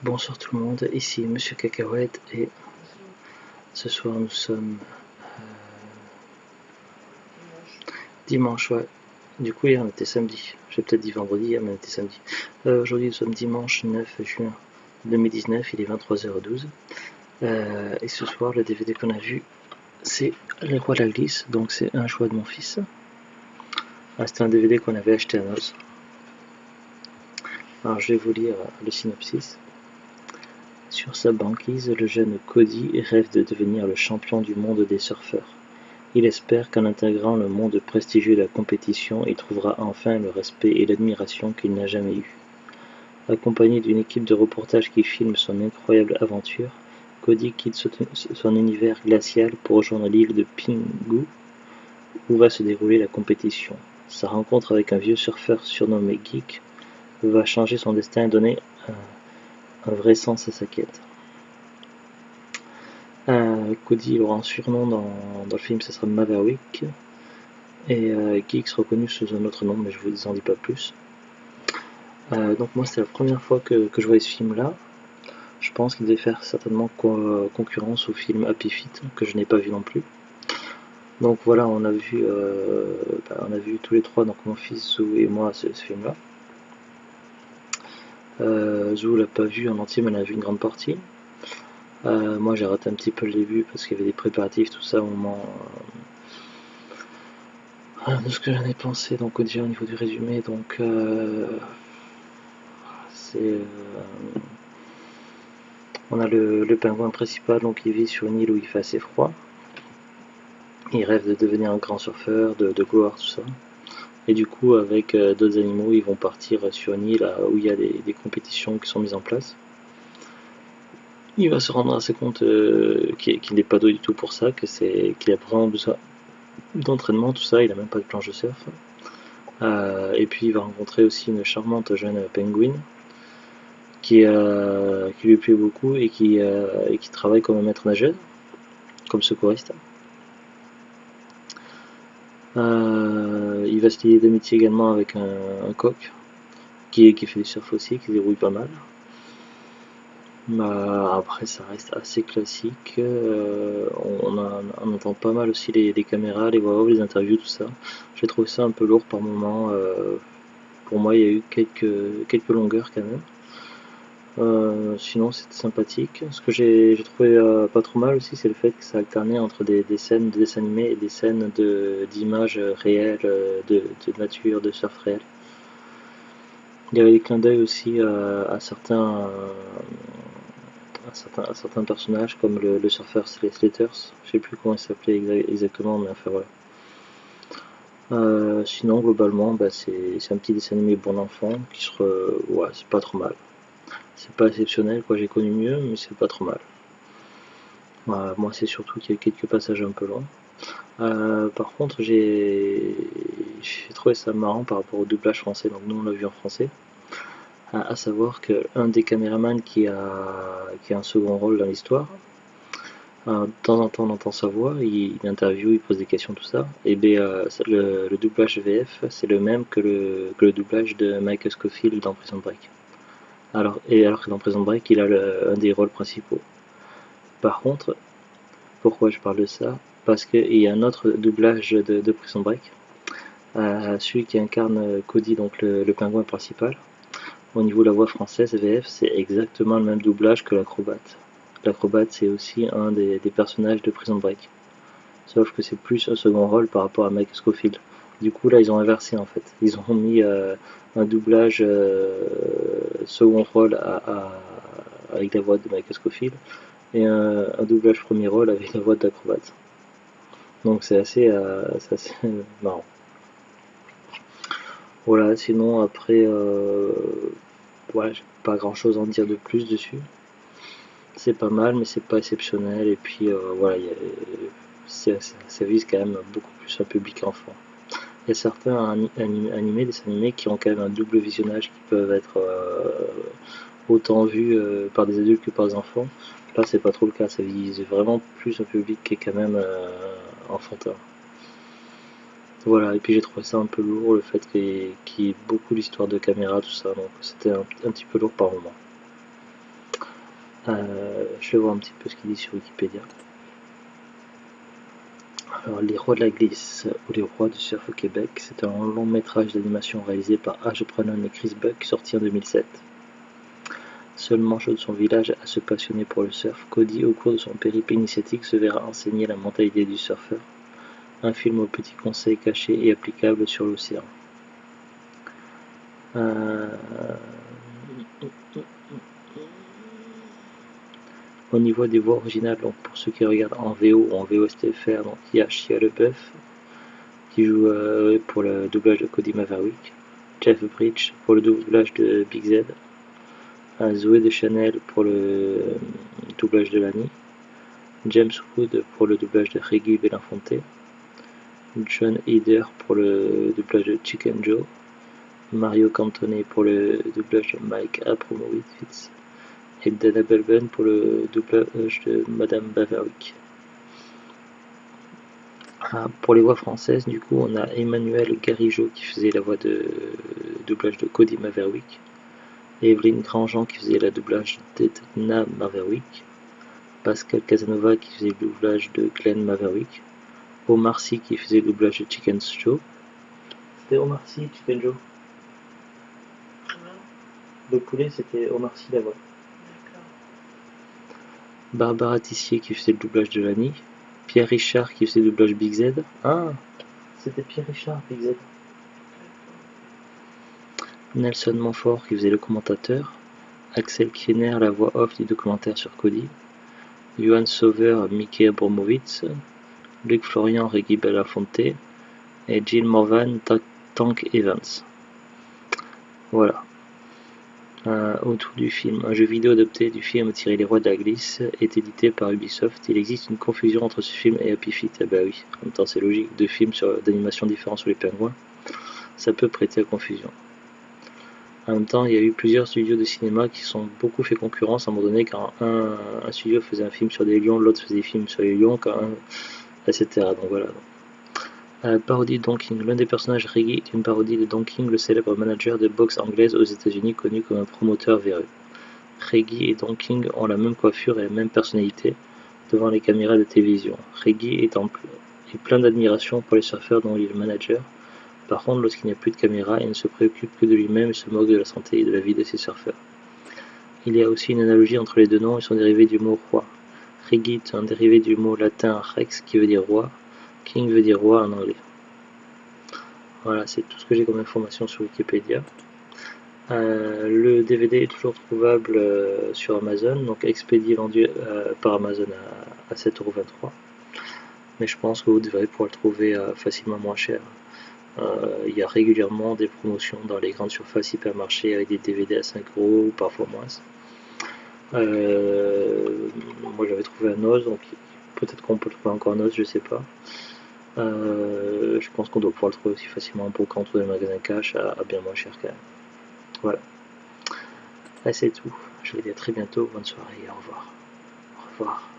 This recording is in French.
Bonsoir tout le monde, ici Monsieur Cacahuète et ce soir nous sommes dimanche, ouais. Du coup hier on était samedi, j'ai peut-être dit vendredi, hier mais on était samedi. Aujourd'hui nous sommes dimanche 9 juin 2019, il est 23h12. Et ce soir le DVD qu'on a vu c'est Les Rois de la Glisse, donc c'est un choix de mon fils. C'était un DVD qu'on avait acheté à Noz. Alors je vais vous lire le synopsis. Sur sa banquise, le jeune Cody rêve de devenir le champion du monde des surfeurs. Il espère qu'en intégrant le monde prestigieux de la compétition, il trouvera enfin le respect et l'admiration qu'il n'a jamais eus. Accompagné d'une équipe de reportage qui filme son incroyable aventure, Cody quitte son univers glacial pour rejoindre l'île de Pingu, où va se dérouler la compétition. Sa rencontre avec un vieux surfeur surnommé Geek va changer son destin et donner un vrai sens à sa quête. Cody aura un surnom dans le film, ce sera Maverick. Et Geek sera reconnu sous un autre nom, mais je vous en dis pas plus. Donc moi c'était la première fois que je voyais ce film là. Je pense qu'il devait faire certainement concurrence au film Happy Feet, que je n'ai pas vu non plus. Donc voilà, on a vu tous les trois, donc mon fils, Zou et moi, ce film là. Zou l'a pas vu en entier, mais elle a vu une grande partie. Moi j'ai raté un petit peu le début parce qu'il y avait des préparatifs, tout ça au moment de ce que j'en ai pensé. Donc déjà au niveau du résumé, donc on a le pingouin principal, donc il vit sur une île où il fait assez froid. Il rêve de devenir un grand surfeur, de gloire, tout ça. Et du coup, avec d'autres animaux, ils vont partir sur une île où il y a des compétitions qui sont mises en place. Il va se rendre assez compte qu'il n'est pas doué du tout pour ça, qu'il a vraiment besoin d'entraînement, tout ça. Il n'a même pas de planche de surf. Et puis il va rencontrer aussi une charmante jeune penguine qui lui plaît beaucoup et qui travaille comme maître nageur, comme secouriste. Il va se lier d'amitié également avec un coq qui fait du surf aussi, qui se débrouille pas mal. Après ça reste assez classique. On entend pas mal aussi les caméras, les voix off, les interviews, tout ça. J'ai trouvé ça un peu lourd par moment. Pour moi il y a eu quelques longueurs quand même. Sinon c'était sympathique. Ce que j'ai trouvé pas trop mal aussi, c'est le fait que ça alternait entre des scènes de dessins animés et des scènes d'images réelles, de nature, de surf réel. Il y avait des clins d'œil aussi à certains personnages comme le surfeur Slatters. Je sais plus comment il s'appelait exactement, mais enfin voilà. Sinon globalement c'est un petit dessin animé bon enfant qui ouais, c'est pas trop mal. C'est pas exceptionnel, quoi, j'ai connu mieux, mais c'est pas trop mal. Moi, c'est surtout qu'il y a quelques passages un peu longs. Par contre, j'ai trouvé ça marrant par rapport au doublage français. Donc, nous, on l'a vu en français. À savoir qu'un des caméramans qui a un second rôle dans l'histoire, de temps en temps, on entend sa voix, il interviewe, il pose des questions, tout ça. Et le doublage VF, c'est le même que le doublage de Michael Scofield dans Prison Break. Alors que dans Prison Break, il a un des rôles principaux. Par contre, pourquoi je parle de ça? Parce qu'il y a un autre doublage de Prison Break. Celui qui incarne Cody, donc le pingouin principal. Au niveau de la voix française, VF, c'est exactement le même doublage que l'acrobate. L'acrobate, c'est aussi un des personnages de Prison Break. Sauf que c'est plus un second rôle par rapport à Mike Scofield. Du coup, là, ils ont inversé en fait. Ils ont mis un doublage second rôle avec la voix de Mike Scofield et un doublage premier rôle avec la voix d'acrobate. Donc c'est assez marrant. Voilà, sinon après, ouais, j'ai pas grand chose à en dire de plus dessus. C'est pas mal, mais c'est pas exceptionnel. Et puis voilà, ça vise quand même beaucoup plus un public enfant. Il y a certains animés, des animés qui ont quand même un double visionnage qui peuvent être autant vus par des adultes que par des enfants. Là, c'est pas trop le cas, ça vise vraiment plus un public qui est quand même enfantin. Voilà, et puis j'ai trouvé ça un peu lourd, le fait qu'il y ait beaucoup d'histoires de caméra, tout ça, donc c'était un petit peu lourd par moment. Je vais voir un petit peu ce qu'il dit sur Wikipédia. Alors, Les Rois de la Glisse ou Les Rois du Surf au Québec, c'est un long métrage d'animation réalisé par Ash Brennan et Chris Buck, sorti en 2007. Seul manchot de son village à se passionner pour le surf, Cody, au cours de son périple initiatique, se verra enseigner la mentalité du surfeur. Un film aux petits conseils cachés et applicables sur l'océan. Au niveau des voix originales, donc pour ceux qui regardent en VO ou en VOSTFR, donc il y a Shia LaBeouf qui joue pour le doublage de Cody Maverick, Jeff Bridges pour le doublage de Big Z, Zoé Deschanel pour le doublage de Lani, James Wood pour le doublage de Reggie Belafonte, John Heder pour le doublage de Chicken Joe, Mario Cantone pour le doublage de Mike Abromowitz et Dana Belben pour le doublage de Madame Bavarick. Pour les voix françaises, du coup, on a Emmanuel Garigeau qui faisait la voix de doublage de Cody Maverick, Evelyne Grandjean qui faisait la doublage d'Edna Maverick, Pascal Casanova qui faisait le doublage de Glenn Maverick, Omar Sy qui faisait le doublage de Chicken Joe. C'était Omar Sy, Chicken Joe. Le poulet, c'était Omar Sy la voix. Barbara Tissier qui faisait le doublage de Lani, Pierre Richard qui faisait le doublage Big Z. Ah, c'était Pierre Richard, Big Z. Nelson Montfort qui faisait le commentateur, Axel Kiener la voix off du documentaire sur Cody, Johan Sauveur Mickey Abromowitz, Luc Florian Reggie Belafonte et Jill Morvan Tank Evans. Voilà. Autour du film, un jeu vidéo adapté du film tiré Les Rois de la Glisse est édité par Ubisoft. Il existe une confusion entre ce film et Happy Feet. Ah bah oui, en même temps c'est logique, deux films d'animation différents sur les pingouins, ça peut prêter à confusion. En même temps, il y a eu plusieurs studios de cinéma qui sont beaucoup fait concurrence à un moment donné quand un studio faisait un film sur des lions, l'autre faisait des films sur les lions, etc. Donc voilà. Parodie de Don King. L'un des personnages Reggie est une parodie de Don King, le célèbre manager de boxe anglaise aux États-Unis connu comme un promoteur véreux. Reggie et Don King ont la même coiffure et la même personnalité devant les caméras de télévision. Reggie est plein d'admiration pour les surfeurs dont il est le manager. Par contre, lorsqu'il n'y a plus de caméra, il ne se préoccupe que de lui-même et se moque de la santé et de la vie de ses surfeurs. Il y a aussi une analogie entre les deux noms, ils sont dérivés du mot roi. Reggie est un dérivé du mot latin rex qui veut dire roi. King veut dire roi en anglais. Voilà, c'est tout ce que j'ai comme information sur Wikipédia. Le DVD est toujours trouvable sur Amazon, donc expédié vendu par Amazon à 7,23 €. Mais je pense que vous devrez pouvoir le trouver facilement moins cher. Il y a régulièrement des promotions dans les grandes surfaces hypermarchés avec des DVD à 5 € ou parfois moins. Moi j'avais trouvé un os, donc peut-être qu'on peut le trouver encore un os, je sais pas. Je pense qu'on doit pouvoir le trouver aussi facilement en brocante ou dans les magasins cash à bien moins cher quand même. Voilà. Là c'est tout. Je vous dis à très bientôt. Bonne soirée et au revoir. Au revoir.